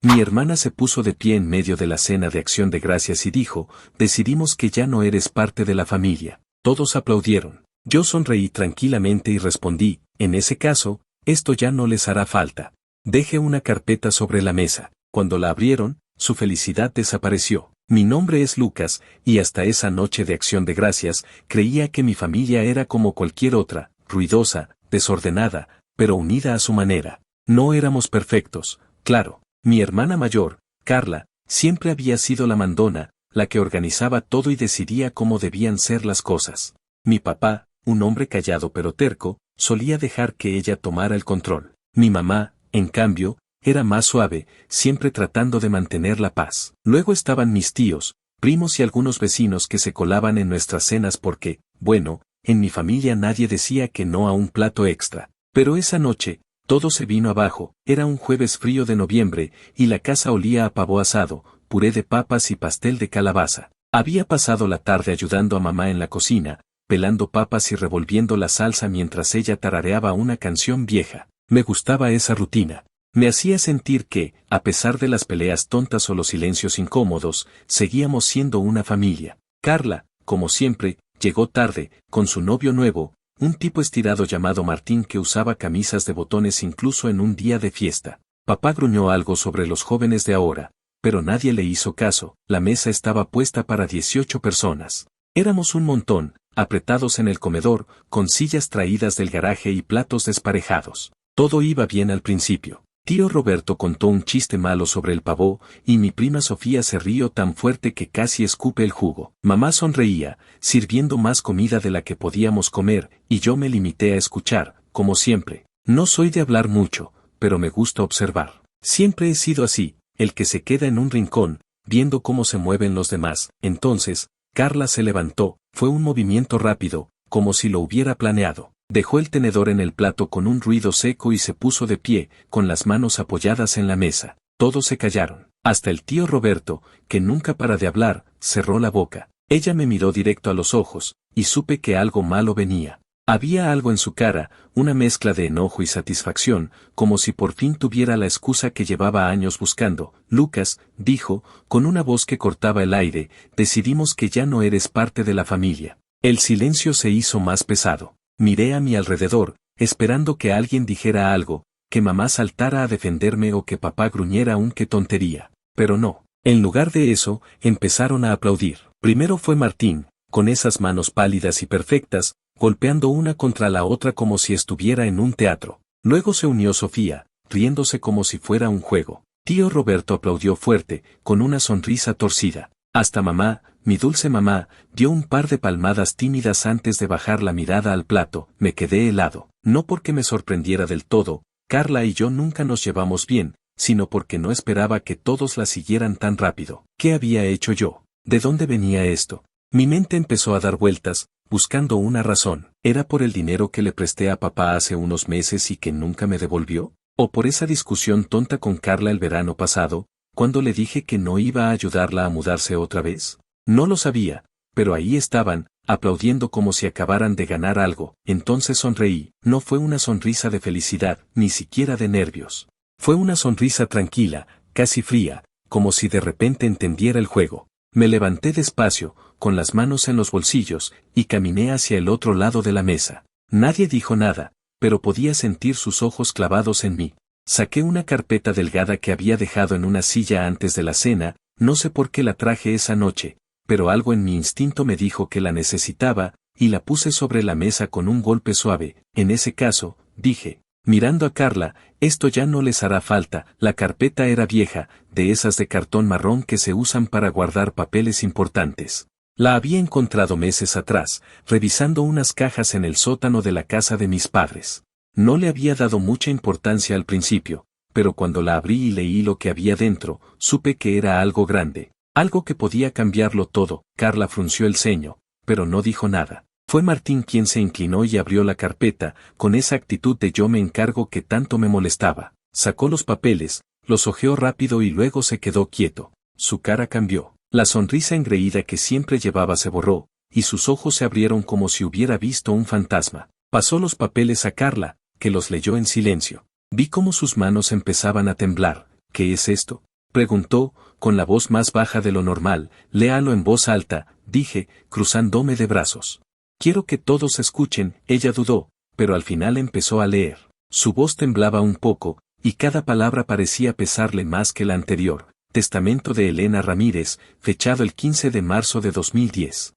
Mi hermana se puso de pie en medio de la cena de acción de gracias y dijo, decidimos que ya no eres parte de la familia. Todos aplaudieron. Yo sonreí tranquilamente y respondí, en ese caso, esto ya no les hará falta. Dejé una carpeta sobre la mesa. Cuando la abrieron, su felicidad desapareció. Mi nombre es Lucas, y hasta esa noche de acción de gracias, creía que mi familia era como cualquier otra, ruidosa, desordenada, pero unida a su manera. No éramos perfectos, claro. Mi hermana mayor, Carla, siempre había sido la mandona, la que organizaba todo y decidía cómo debían ser las cosas. Mi papá, un hombre callado pero terco, solía dejar que ella tomara el control. Mi mamá, en cambio, era más suave, siempre tratando de mantener la paz. Luego estaban mis tíos, primos y algunos vecinos que se colaban en nuestras cenas porque, bueno, en mi familia nadie decía que no a un plato extra. Pero esa noche, todo se vino abajo. Era un jueves frío de noviembre, y la casa olía a pavo asado, puré de papas y pastel de calabaza. Había pasado la tarde ayudando a mamá en la cocina, pelando papas y revolviendo la salsa mientras ella tarareaba una canción vieja. Me gustaba esa rutina. Me hacía sentir que, a pesar de las peleas tontas o los silencios incómodos, seguíamos siendo una familia. Carla, como siempre, llegó tarde, con su novio nuevo, un tipo estirado llamado Martín que usaba camisas de botones incluso en un día de fiesta. Papá gruñó algo sobre los jóvenes de ahora, pero nadie le hizo caso. La mesa estaba puesta para 18 personas. Éramos un montón, apretados en el comedor, con sillas traídas del garaje y platos desparejados. Todo iba bien al principio. Tío Roberto contó un chiste malo sobre el pavó, y mi prima Sofía se rió tan fuerte que casi escupe el jugo. Mamá sonreía, sirviendo más comida de la que podíamos comer, y yo me limité a escuchar, como siempre. No soy de hablar mucho, pero me gusta observar. Siempre he sido así, el que se queda en un rincón, viendo cómo se mueven los demás. Entonces, Carla se levantó, fue un movimiento rápido, como si lo hubiera planeado. Dejó el tenedor en el plato con un ruido seco y se puso de pie, con las manos apoyadas en la mesa. Todos se callaron. Hasta el tío Roberto, que nunca para de hablar, cerró la boca. Ella me miró directo a los ojos, y supe que algo malo venía. Había algo en su cara, una mezcla de enojo y satisfacción, como si por fin tuviera la excusa que llevaba años buscando. Lucas, dijo, con una voz que cortaba el aire, decidimos que ya no eres parte de la familia. El silencio se hizo más pesado. Miré a mi alrededor, esperando que alguien dijera algo, que mamá saltara a defenderme o que papá gruñera un qué tontería. Pero no. En lugar de eso, empezaron a aplaudir. Primero fue Martín, con esas manos pálidas y perfectas, golpeando una contra la otra como si estuviera en un teatro. Luego se unió Sofía, riéndose como si fuera un juego. Tío Roberto aplaudió fuerte, con una sonrisa torcida. Hasta mamá, mi dulce mamá, dio un par de palmadas tímidas antes de bajar la mirada al plato. Me quedé helado. No porque me sorprendiera del todo, Carla y yo nunca nos llevamos bien, sino porque no esperaba que todos la siguieran tan rápido. ¿Qué había hecho yo? ¿De dónde venía esto? Mi mente empezó a dar vueltas, buscando una razón. ¿Era por el dinero que le presté a papá hace unos meses y que nunca me devolvió? ¿O por esa discusión tonta con Carla el verano pasado, cuando le dije que no iba a ayudarla a mudarse otra vez? No lo sabía, pero ahí estaban, aplaudiendo como si acabaran de ganar algo. Entonces sonreí. No fue una sonrisa de felicidad, ni siquiera de nervios. Fue una sonrisa tranquila, casi fría, como si de repente entendiera el juego. Me levanté despacio, con las manos en los bolsillos, y caminé hacia el otro lado de la mesa. Nadie dijo nada, pero podía sentir sus ojos clavados en mí. Saqué una carpeta delgada que había dejado en una silla antes de la cena. No sé por qué la traje esa noche, pero algo en mi instinto me dijo que la necesitaba, y la puse sobre la mesa con un golpe suave. En ese caso, dije, mirando a Carla, esto ya no les hará falta. La carpeta era vieja, de esas de cartón marrón que se usan para guardar papeles importantes. La había encontrado meses atrás, revisando unas cajas en el sótano de la casa de mis padres. No le había dado mucha importancia al principio, pero cuando la abrí y leí lo que había dentro, supe que era algo grande, algo que podía cambiarlo todo. Carla frunció el ceño, pero no dijo nada. Fue Martín quien se inclinó y abrió la carpeta, con esa actitud de yo me encargo que tanto me molestaba. Sacó los papeles, los hojeó rápido y luego se quedó quieto. Su cara cambió. La sonrisa engreída que siempre llevaba se borró, y sus ojos se abrieron como si hubiera visto un fantasma. Pasó los papeles a Carla, que los leyó en silencio. Vi cómo sus manos empezaban a temblar. ¿Qué es esto? Preguntó, con la voz más baja de lo normal. Léalo en voz alta, dije, cruzándome de brazos. Quiero que todos escuchen. Ella dudó, pero al final empezó a leer. Su voz temblaba un poco, y cada palabra parecía pesarle más que la anterior. Testamento de Elena Ramírez, fechado el 15 de marzo de 2010.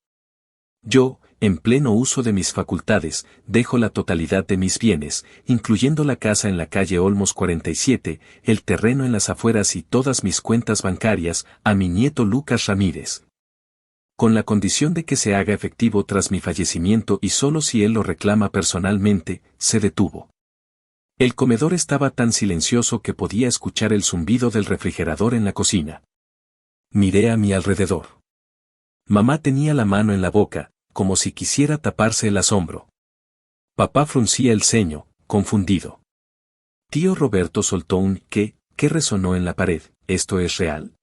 Yo, en pleno uso de mis facultades, dejo la totalidad de mis bienes, incluyendo la casa en la calle Olmos 47, el terreno en las afueras y todas mis cuentas bancarias, a mi nieto Lucas Ramírez. Con la condición de que se haga efectivo tras mi fallecimiento y solo si él lo reclama personalmente. Se detuvo. El comedor estaba tan silencioso que podía escuchar el zumbido del refrigerador en la cocina. Miré a mi alrededor. Mamá tenía la mano en la boca, como si quisiera taparse el asombro. Papá fruncía el ceño, confundido. Tío Roberto soltó un ¿qué? Que resonó en la pared. ¿Esto es real?,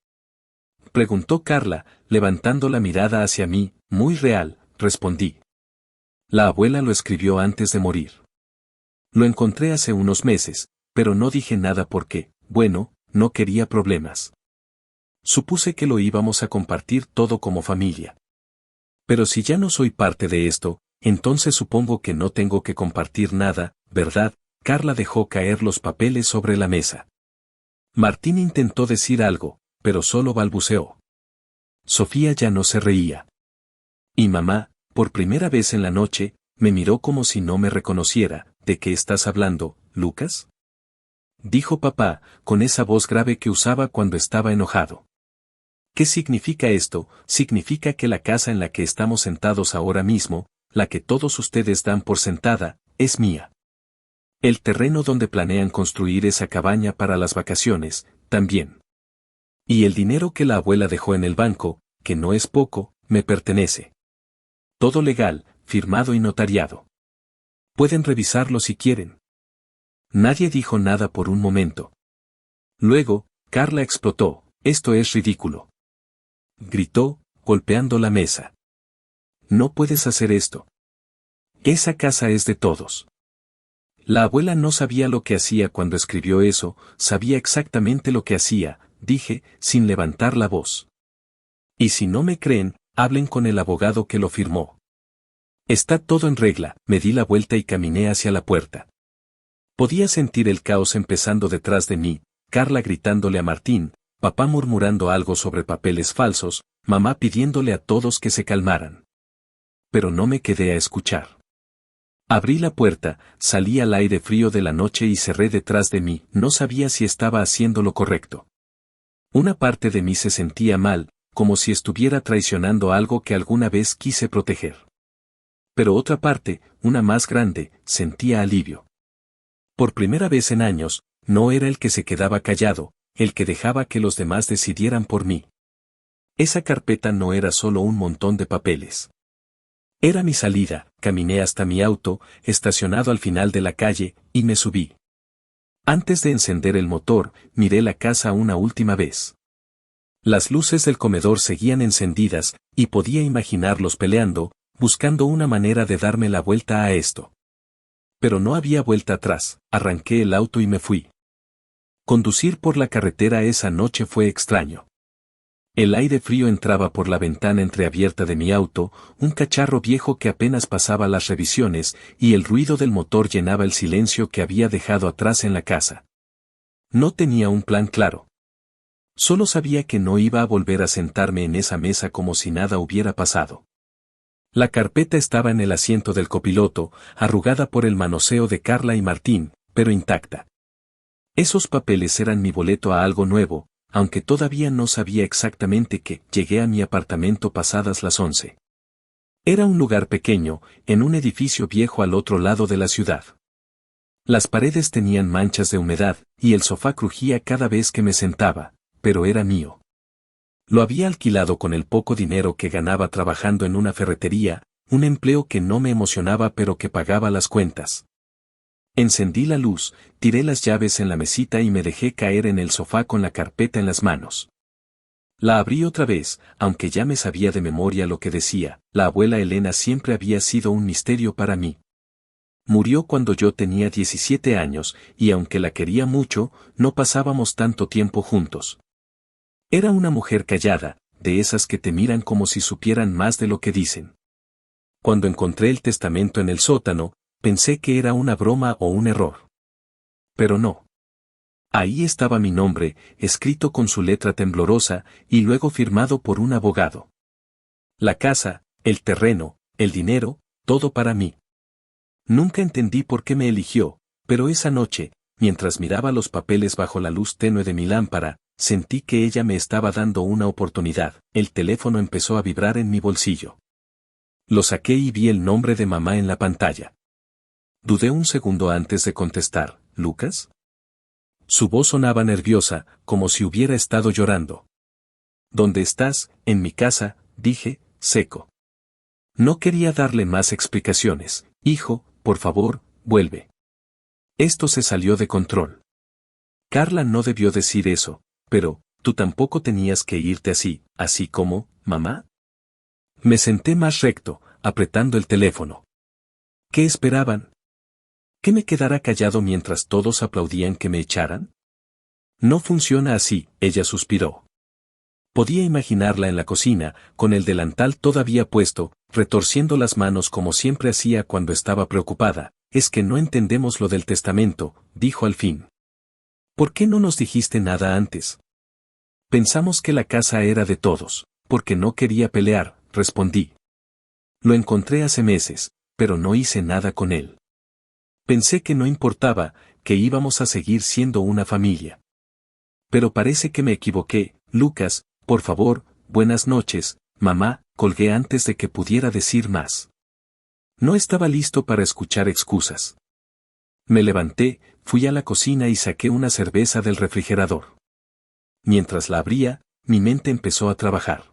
preguntó Carla, levantando la mirada hacia mí. Muy real, respondí. La abuela lo escribió antes de morir. Lo encontré hace unos meses, pero no dije nada porque, bueno, no quería problemas. Supuse que lo íbamos a compartir todo como familia. Pero si ya no soy parte de esto, entonces supongo que no tengo que compartir nada, ¿verdad? Carla dejó caer los papeles sobre la mesa. Martín intentó decir algo, pero solo balbuceó. Sofía ya no se reía. Y mamá, por primera vez en la noche, me miró como si no me reconociera. ¿De qué estás hablando, Lucas?, dijo papá, con esa voz grave que usaba cuando estaba enojado. ¿Qué significa esto? Significa que la casa en la que estamos sentados ahora mismo, la que todos ustedes dan por sentada, es mía. El terreno donde planean construir esa cabaña para las vacaciones, también. Y el dinero que la abuela dejó en el banco, que no es poco, me pertenece. Todo legal, firmado y notariado. Pueden revisarlo si quieren. Nadie dijo nada por un momento. Luego, Carla explotó. Esto es ridículo. Gritó, golpeando la mesa. No puedes hacer esto. Esa casa es de todos. La abuela no sabía lo que hacía cuando escribió eso, sabía exactamente lo que hacía, dije, sin levantar la voz. Y si no me creen, hablen con el abogado que lo firmó. Está todo en regla. Me di la vuelta y caminé hacia la puerta. Podía sentir el caos empezando detrás de mí, Carla gritándole a Martín, papá murmurando algo sobre papeles falsos, mamá pidiéndole a todos que se calmaran. Pero no me quedé a escuchar. Abrí la puerta, salí al aire frío de la noche y cerré detrás de mí. No sabía si estaba haciendo lo correcto. Una parte de mí se sentía mal, como si estuviera traicionando algo que alguna vez quise proteger. Pero otra parte, una más grande, sentía alivio. Por primera vez en años, no era el que se quedaba callado, el que dejaba que los demás decidieran por mí. Esa carpeta no era solo un montón de papeles. Era mi salida. Caminé hasta mi auto, estacionado al final de la calle, y me subí. Antes de encender el motor, miré la casa una última vez. Las luces del comedor seguían encendidas, y podía imaginarlos peleando, buscando una manera de darme la vuelta a esto. Pero no había vuelta atrás. Arranqué el auto y me fui. Conducir por la carretera esa noche fue extraño. El aire frío entraba por la ventana entreabierta de mi auto, un cacharro viejo que apenas pasaba las revisiones, y el ruido del motor llenaba el silencio que había dejado atrás en la casa. No tenía un plan claro. Solo sabía que no iba a volver a sentarme en esa mesa como si nada hubiera pasado. La carpeta estaba en el asiento del copiloto, arrugada por el manoseo de Carla y Martín, pero intacta. Esos papeles eran mi boleto a algo nuevo, aunque todavía no sabía exactamente qué. Llegué a mi apartamento pasadas las 11. Era un lugar pequeño, en un edificio viejo al otro lado de la ciudad. Las paredes tenían manchas de humedad, y el sofá crujía cada vez que me sentaba, pero era mío. Lo había alquilado con el poco dinero que ganaba trabajando en una ferretería, un empleo que no me emocionaba pero que pagaba las cuentas. Encendí la luz, tiré las llaves en la mesita y me dejé caer en el sofá con la carpeta en las manos. La abrí otra vez, aunque ya me sabía de memoria lo que decía. La abuela Elena siempre había sido un misterio para mí. Murió cuando yo tenía 17 años, y aunque la quería mucho, no pasábamos tanto tiempo juntos. Era una mujer callada, de esas que te miran como si supieran más de lo que dicen. Cuando encontré el testamento en el sótano, pensé que era una broma o un error. Pero no. Ahí estaba mi nombre, escrito con su letra temblorosa, y luego firmado por un abogado. La casa, el terreno, el dinero, todo para mí. Nunca entendí por qué me eligió, pero esa noche, mientras miraba los papeles bajo la luz tenue de mi lámpara, sentí que ella me estaba dando una oportunidad. El teléfono empezó a vibrar en mi bolsillo. Lo saqué y vi el nombre de mamá en la pantalla. Dudé un segundo antes de contestar. ¿Lucas? Su voz sonaba nerviosa, como si hubiera estado llorando. ¿Dónde estás? En mi casa, dije, seco. No quería darle más explicaciones. Hijo, por favor, vuelve. Esto se salió de control. Carla no debió decir eso, pero, tú tampoco tenías que irte así como, mamá. Me senté más recto, apretando el teléfono. ¿Qué esperaban? ¿Que me quedara callado mientras todos aplaudían que me echaran? No funciona así, ella suspiró. Podía imaginarla en la cocina, con el delantal todavía puesto, retorciendo las manos como siempre hacía cuando estaba preocupada. Es que no entendemos lo del testamento, dijo al fin. ¿Por qué no nos dijiste nada antes? Pensamos que la casa era de todos, porque no quería pelear, respondí. Lo encontré hace meses, pero no hice nada con él. Pensé que no importaba, que íbamos a seguir siendo una familia. Pero parece que me equivoqué. Lucas, por favor, buenas noches, mamá, colgué antes de que pudiera decir más. No estaba listo para escuchar excusas. Me levanté, fui a la cocina y saqué una cerveza del refrigerador. Mientras la abría, mi mente empezó a trabajar.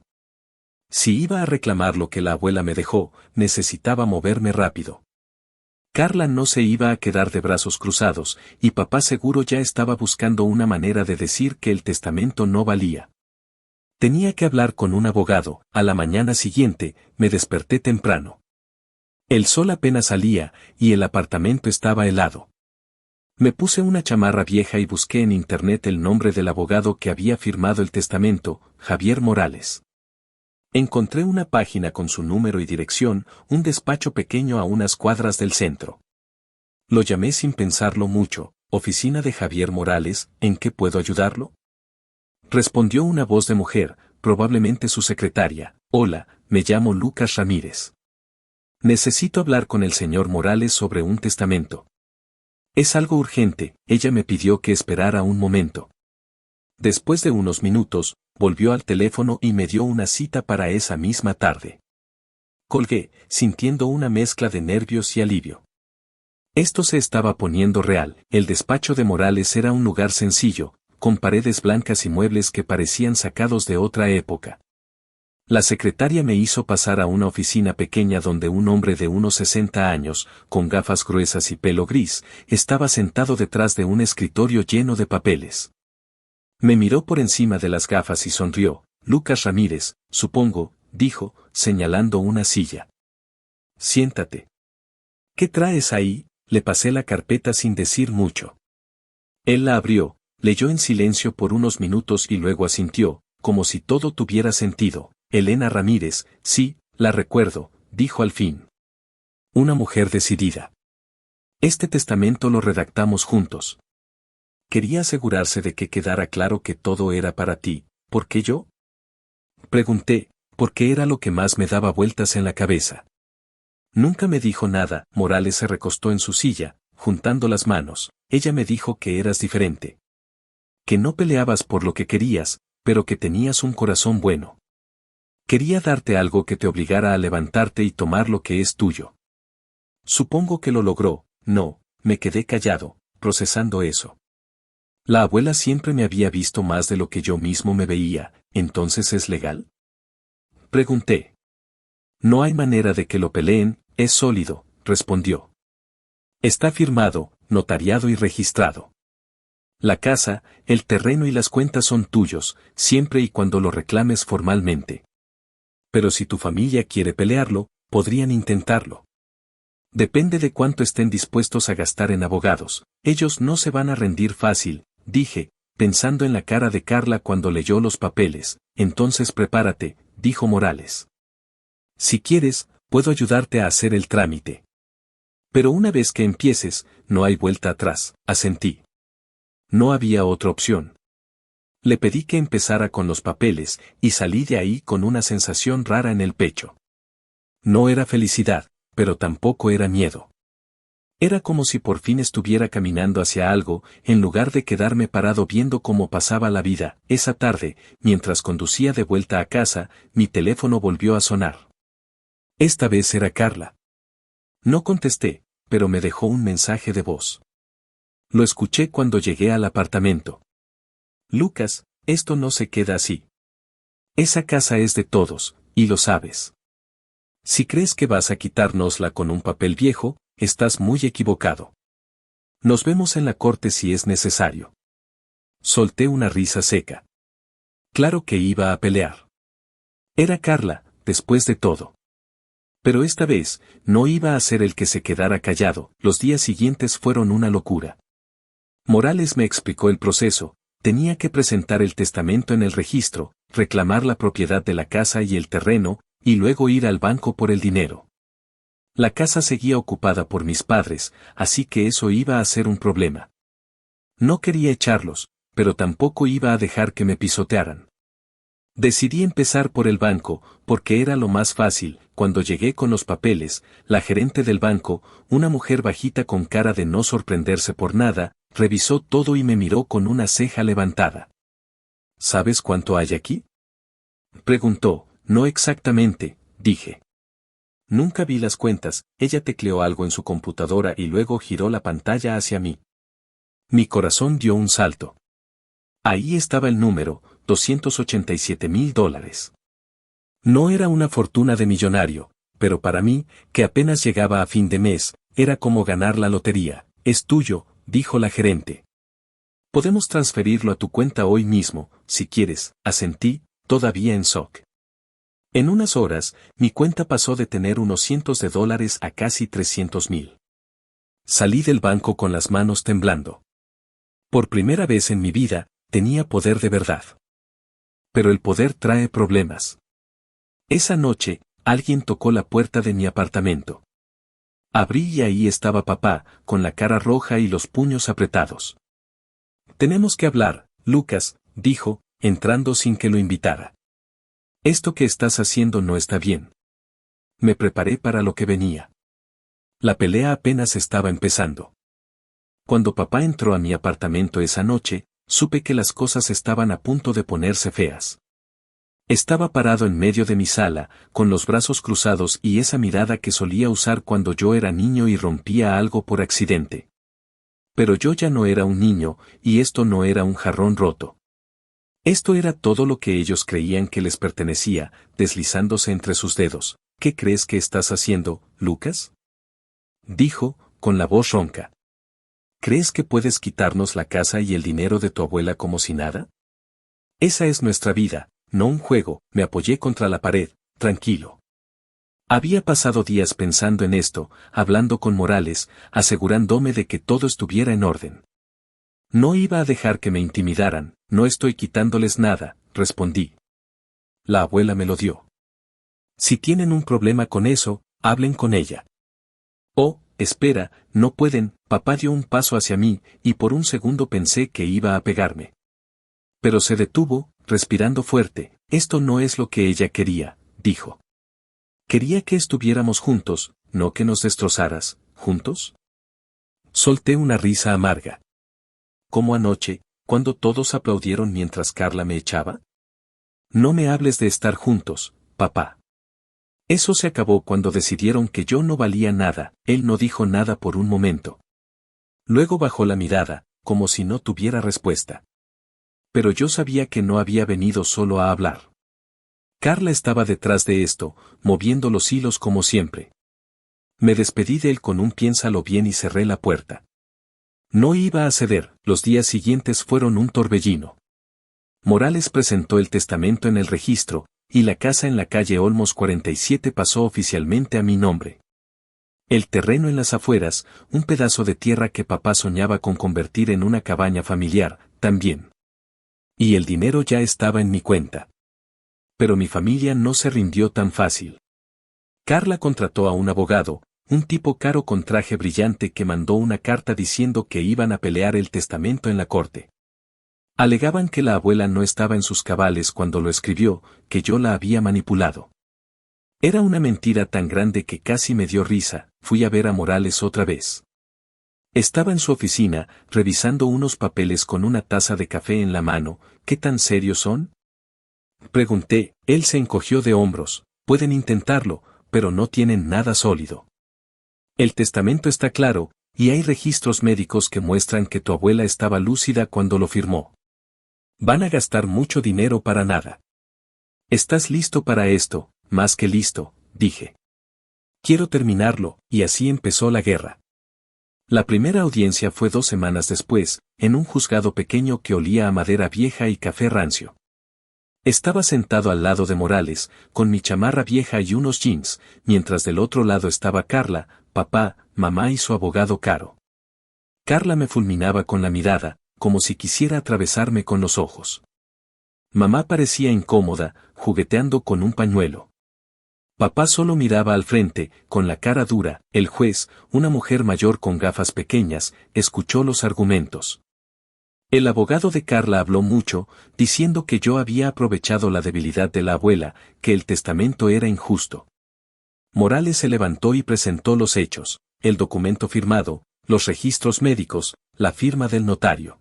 Si iba a reclamar lo que la abuela me dejó, necesitaba moverme rápido. Carla no se iba a quedar de brazos cruzados, y papá seguro ya estaba buscando una manera de decir que el testamento no valía. Tenía que hablar con un abogado. A la mañana siguiente, me desperté temprano. El sol apenas salía, y el apartamento estaba helado. Me puse una chamarra vieja y busqué en internet el nombre del abogado que había firmado el testamento, Javier Morales. Encontré una página con su número y dirección, un despacho pequeño a unas cuadras del centro. Lo llamé sin pensarlo mucho. Oficina de Javier Morales, ¿en qué puedo ayudarlo? Respondió una voz de mujer, probablemente su secretaria. Hola, me llamo Lucas Ramírez. Necesito hablar con el señor Morales sobre un testamento. Es algo urgente, ella me pidió que esperara un momento. Después de unos minutos, volvió al teléfono y me dio una cita para esa misma tarde. Colgué, sintiendo una mezcla de nervios y alivio. Esto se estaba poniendo real. El despacho de Morales era un lugar sencillo, con paredes blancas y muebles que parecían sacados de otra época. La secretaria me hizo pasar a una oficina pequeña donde un hombre de unos 60 años, con gafas gruesas y pelo gris, estaba sentado detrás de un escritorio lleno de papeles. Me miró por encima de las gafas y sonrió. Lucas Ramírez, supongo, dijo, señalando una silla. Siéntate. ¿Qué traes ahí? Le pasé la carpeta sin decir mucho. Él la abrió, leyó en silencio por unos minutos y luego asintió, como si todo tuviera sentido. Elena Ramírez, sí, la recuerdo, dijo al fin. Una mujer decidida. Este testamento lo redactamos juntos. Quería asegurarse de que quedara claro que todo era para ti. ¿Por qué yo? Pregunté, porque era lo que más me daba vueltas en la cabeza. Nunca me dijo nada. Morales se recostó en su silla, juntando las manos. Ella me dijo que eras diferente. Que no peleabas por lo que querías, pero que tenías un corazón bueno. Quería darte algo que te obligara a levantarte y tomar lo que es tuyo. Supongo que lo logró. No, me quedé callado, procesando eso. La abuela siempre me había visto más de lo que yo mismo me veía. ¿Entonces es legal? Pregunté. No hay manera de que lo peleen, es sólido, respondió. Está firmado, notariado y registrado. La casa, el terreno y las cuentas son tuyos, siempre y cuando lo reclames formalmente. Pero si tu familia quiere pelearlo, podrían intentarlo. Depende de cuánto estén dispuestos a gastar en abogados. Ellos no se van a rendir fácil, dije, pensando en la cara de Carla cuando leyó los papeles. Entonces prepárate, dijo Morales. Si quieres, puedo ayudarte a hacer el trámite. Pero una vez que empieces, no hay vuelta atrás, asentí. No había otra opción. Le pedí que empezara con los papeles, y salí de ahí con una sensación rara en el pecho. No era felicidad, pero tampoco era miedo. Era como si por fin estuviera caminando hacia algo, en lugar de quedarme parado viendo cómo pasaba la vida. Esa tarde, mientras conducía de vuelta a casa, mi teléfono volvió a sonar. Esta vez era Carla. No contesté, pero me dejó un mensaje de voz. Lo escuché cuando llegué al apartamento. Lucas, esto no se queda así. Esa casa es de todos, y lo sabes. Si crees que vas a quitárnosla con un papel viejo, estás muy equivocado. Nos vemos en la corte si es necesario. Solté una risa seca. Claro que iba a pelear. Era Carla, después de todo. Pero esta vez, no iba a ser el que se quedara callado. Los días siguientes fueron una locura. Morales me explicó el proceso. Tenía que presentar el testamento en el registro, reclamar la propiedad de la casa y el terreno, y luego ir al banco por el dinero. La casa seguía ocupada por mis padres, así que eso iba a ser un problema. No quería echarlos, pero tampoco iba a dejar que me pisotearan. Decidí empezar por el banco, porque era lo más fácil. Cuando llegué con los papeles, la gerente del banco, una mujer bajita con cara de no sorprenderse por nada, revisó todo y me miró con una ceja levantada. ¿Sabes cuánto hay aquí? Preguntó. No exactamente, dije. Nunca vi las cuentas. Ella tecleó algo en su computadora y luego giró la pantalla hacia mí. Mi corazón dio un salto. Ahí estaba el número, $287,000. No era una fortuna de millonario, pero para mí, que apenas llegaba a fin de mes, era como ganar la lotería. Es tuyo, dijo la gerente. Podemos transferirlo a tu cuenta hoy mismo, si quieres, asentí, todavía en shock. En unas horas, mi cuenta pasó de tener unos cientos de dólares a casi 300,000. Salí del banco con las manos temblando. Por primera vez en mi vida, tenía poder de verdad. Pero el poder trae problemas. Esa noche, alguien tocó la puerta de mi apartamento. Abrí y ahí estaba papá, con la cara roja y los puños apretados. Tenemos que hablar, Lucas, dijo, entrando sin que lo invitara. Esto que estás haciendo no está bien. Me preparé para lo que venía. La pelea apenas estaba empezando. Cuando papá entró a mi apartamento esa noche, supe que las cosas estaban a punto de ponerse feas. Estaba parado en medio de mi sala, con los brazos cruzados y esa mirada que solía usar cuando yo era niño y rompía algo por accidente. Pero yo ya no era un niño, y esto no era un jarrón roto. Esto era todo lo que ellos creían que les pertenecía, deslizándose entre sus dedos. ¿Qué crees que estás haciendo, Lucas? Dijo, con la voz ronca. ¿Crees que puedes quitarnos la casa y el dinero de tu abuela como si nada? Esa es nuestra vida, no un juego. Me apoyé contra la pared, tranquilo. Había pasado días pensando en esto, hablando con Morales, asegurándome de que todo estuviera en orden. No iba a dejar que me intimidaran. No estoy quitándoles nada, respondí. La abuela me lo dio. Si tienen un problema con eso, hablen con ella. Oh, espera, no pueden. Papá dio un paso hacia mí, y por un segundo pensé que iba a pegarme. Pero se detuvo, respirando fuerte. Esto no es lo que ella quería, dijo. Quería que estuviéramos juntos, no que nos destrozaras, ¿juntos? Solté una risa amarga. ¿Como anoche, cuando todos aplaudieron mientras Carla me echaba? No me hables de estar juntos, papá. Eso se acabó cuando decidieron que yo no valía nada. Él no dijo nada por un momento. Luego bajó la mirada, como si no tuviera respuesta. Pero yo sabía que no había venido solo a hablar. Carla estaba detrás de esto, moviendo los hilos como siempre. Me despedí de él con un piénsalo bien y cerré la puerta. No iba a ceder. Los días siguientes fueron un torbellino. Morales presentó el testamento en el registro, y la casa en la calle Olmos 47 pasó oficialmente a mi nombre. El terreno en las afueras, un pedazo de tierra que papá soñaba con convertir en una cabaña familiar, también. Y el dinero ya estaba en mi cuenta. Pero mi familia no se rindió tan fácil. Carla contrató a un abogado, un tipo caro con traje brillante que mandó una carta diciendo que iban a pelear el testamento en la corte. Alegaban que la abuela no estaba en sus cabales cuando lo escribió, que yo la había manipulado. Era una mentira tan grande que casi me dio risa. Fui a ver a Morales otra vez. Estaba en su oficina, revisando unos papeles con una taza de café en la mano. ¿Qué tan serios son?, pregunté. Él se encogió de hombros. Pueden intentarlo, pero no tienen nada sólido. El testamento está claro, y hay registros médicos que muestran que tu abuela estaba lúcida cuando lo firmó. Van a gastar mucho dinero para nada. ¿Estás listo para esto? Más que listo, dije. Quiero terminarlo, y así empezó la guerra. La primera audiencia fue 2 semanas después, en un juzgado pequeño que olía a madera vieja y café rancio. Estaba sentado al lado de Morales, con mi chamarra vieja y unos jeans, mientras del otro lado estaba Carla, papá, mamá y su abogado Caro. Carla me fulminaba con la mirada, como si quisiera atravesarme con los ojos. Mamá parecía incómoda, jugueteando con un pañuelo. Papá solo miraba al frente, con la cara dura. El juez, una mujer mayor con gafas pequeñas, escuchó los argumentos. El abogado de Carla habló mucho, diciendo que yo había aprovechado la debilidad de la abuela, que el testamento era injusto. Morales se levantó y presentó los hechos, el documento firmado, los registros médicos, la firma del notario.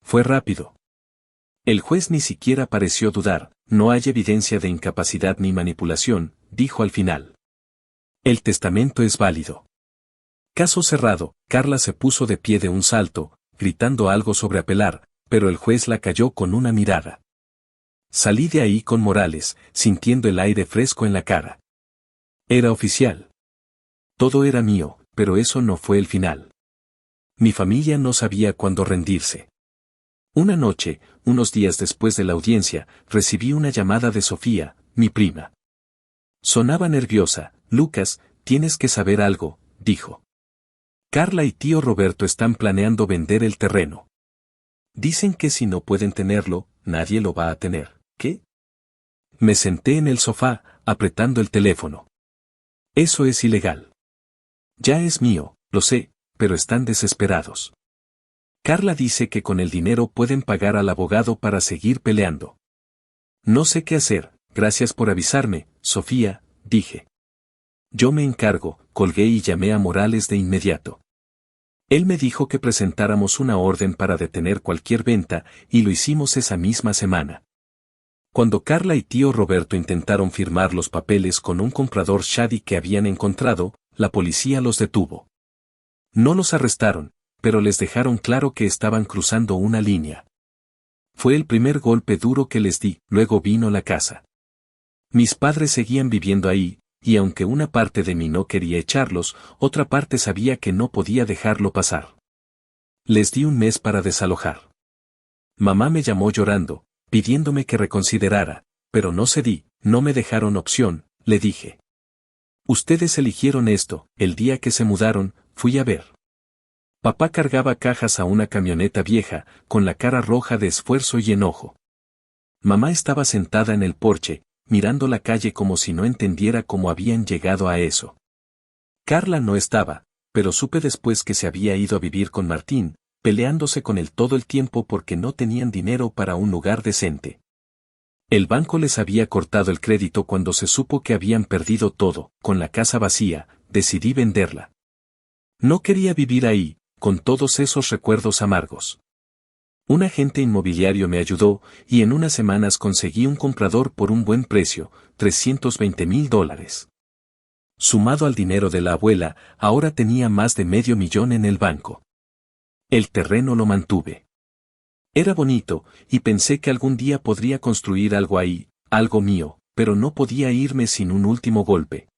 Fue rápido. El juez ni siquiera pareció dudar. No hay evidencia de incapacidad ni manipulación, dijo al final. El testamento es válido. Caso cerrado. Carla se puso de pie de un salto, gritando algo sobre apelar, pero el juez la calló con una mirada. Salí de ahí con Morales, sintiendo el aire fresco en la cara. Era oficial. Todo era mío, pero eso no fue el final. Mi familia no sabía cuándo rendirse. Una noche, unos días después de la audiencia, recibí una llamada de Sofía, mi prima. Sonaba nerviosa. Lucas, tienes que saber algo, dijo. Carla y tío Roberto están planeando vender el terreno. Dicen que si no pueden tenerlo, nadie lo va a tener. ¿Qué? Me senté en el sofá, apretando el teléfono. Eso es ilegal. Ya es mío, lo sé, pero están desesperados. Carla dice que con el dinero pueden pagar al abogado para seguir peleando. No sé qué hacer. Gracias por avisarme, Sofía, dije. Yo me encargo. Colgué y llamé a Morales de inmediato. Él me dijo que presentáramos una orden para detener cualquier venta, y lo hicimos esa misma semana. Cuando Carla y tío Roberto intentaron firmar los papeles con un comprador shady que habían encontrado, la policía los detuvo. No los arrestaron, pero les dejaron claro que estaban cruzando una línea. Fue el primer golpe duro que les di. Luego vino la casa. Mis padres seguían viviendo ahí, y aunque una parte de mí no quería echarlos, otra parte sabía que no podía dejarlo pasar. Les di un mes para desalojar. Mamá me llamó llorando, pidiéndome que reconsiderara, pero no cedí. No me dejaron opción, le dije. Ustedes eligieron esto. El día que se mudaron, fui a ver. Papá cargaba cajas a una camioneta vieja, con la cara roja de esfuerzo y enojo. Mamá estaba sentada en el porche, mirando la calle como si no entendiera cómo habían llegado a eso. Carla no estaba, pero supe después que se había ido a vivir con Martín, peleándose con él todo el tiempo porque no tenían dinero para un lugar decente. El banco les había cortado el crédito cuando se supo que habían perdido todo. Con la casa vacía, decidí venderla. No quería vivir ahí, con todos esos recuerdos amargos. Un agente inmobiliario me ayudó, y en unas semanas conseguí un comprador por un buen precio, $320,000. Sumado al dinero de la abuela, ahora tenía más de $500,000 en el banco. El terreno lo mantuve. Era bonito, y pensé que algún día podría construir algo ahí, algo mío, pero no podía irme sin un último golpe.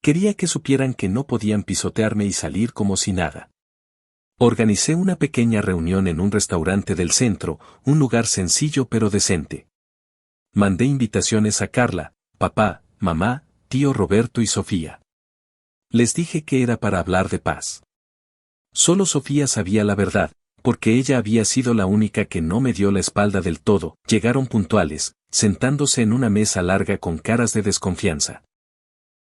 Quería que supieran que no podían pisotearme y salir como si nada. Organicé una pequeña reunión en un restaurante del centro, un lugar sencillo pero decente. Mandé invitaciones a Carla, papá, mamá, tío Roberto y Sofía. Les dije que era para hablar de paz. Solo Sofía sabía la verdad, porque ella había sido la única que no me dio la espalda del todo. Llegaron puntuales, sentándose en una mesa larga con caras de desconfianza.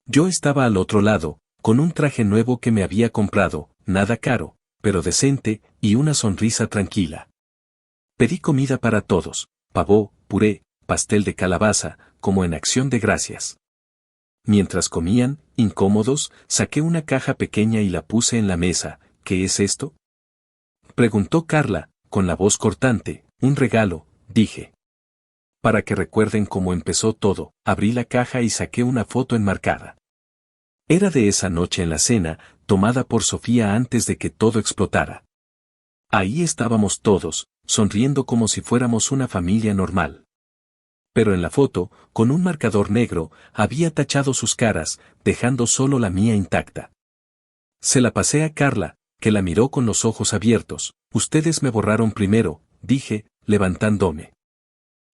Yo estaba al otro lado, con un traje nuevo que me había comprado, nada caro, pero decente, y una sonrisa tranquila. Pedí comida para todos, pavó, puré, pastel de calabaza, como en acción de gracias. Mientras comían, incómodos, saqué una caja pequeña y la puse en la mesa. ¿Qué es esto?, preguntó Carla, con la voz cortante. Un regalo, dije. Para que recuerden cómo empezó todo. Abrí la caja y saqué una foto enmarcada. Era de esa noche en la cena, tomada por Sofía antes de que todo explotara. Ahí estábamos todos, sonriendo como si fuéramos una familia normal. Pero en la foto, con un marcador negro, había tachado sus caras, dejando solo la mía intacta. Se la pasé a Carla, que la miró con los ojos abiertos. Ustedes me borraron primero, dije, levantándome.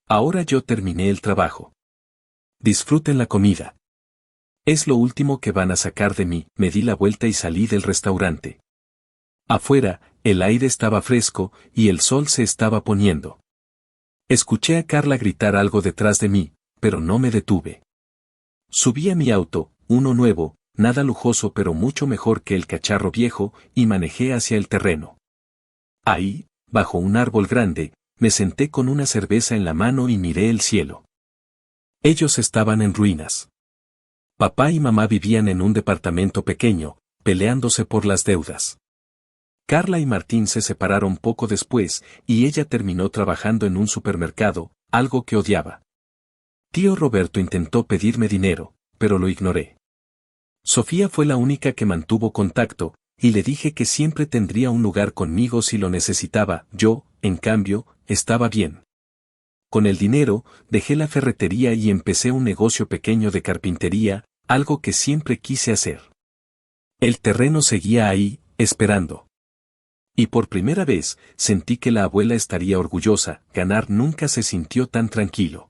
Ahora yo terminé el trabajo. Disfruten la comida. Es lo último que van a sacar de mí. Me di la vuelta y salí del restaurante. Afuera, el aire estaba fresco, y el sol se estaba poniendo. Escuché a Carla gritar algo detrás de mí, pero no me detuve. Subí a mi auto, uno nuevo, nada lujoso pero mucho mejor que el cacharro viejo, y manejé hacia el terreno. Ahí, bajo un árbol grande, me senté con una cerveza en la mano y miré el cielo. Ellos estaban en ruinas. Papá y mamá vivían en un departamento pequeño, peleándose por las deudas. Carla y Martín se separaron poco después, y ella terminó trabajando en un supermercado, algo que odiaba. Tío Roberto intentó pedirme dinero, pero lo ignoré. Sofía fue la única que mantuvo contacto, y le dije que siempre tendría un lugar conmigo si lo necesitaba. Yo, en cambio, estaba bien. Con el dinero, dejé la ferretería y empecé un negocio pequeño de carpintería, algo que siempre quise hacer. El terreno seguía ahí, esperando. Y por primera vez, sentí que la abuela estaría orgullosa. Ganar nunca se sintió tan tranquilo.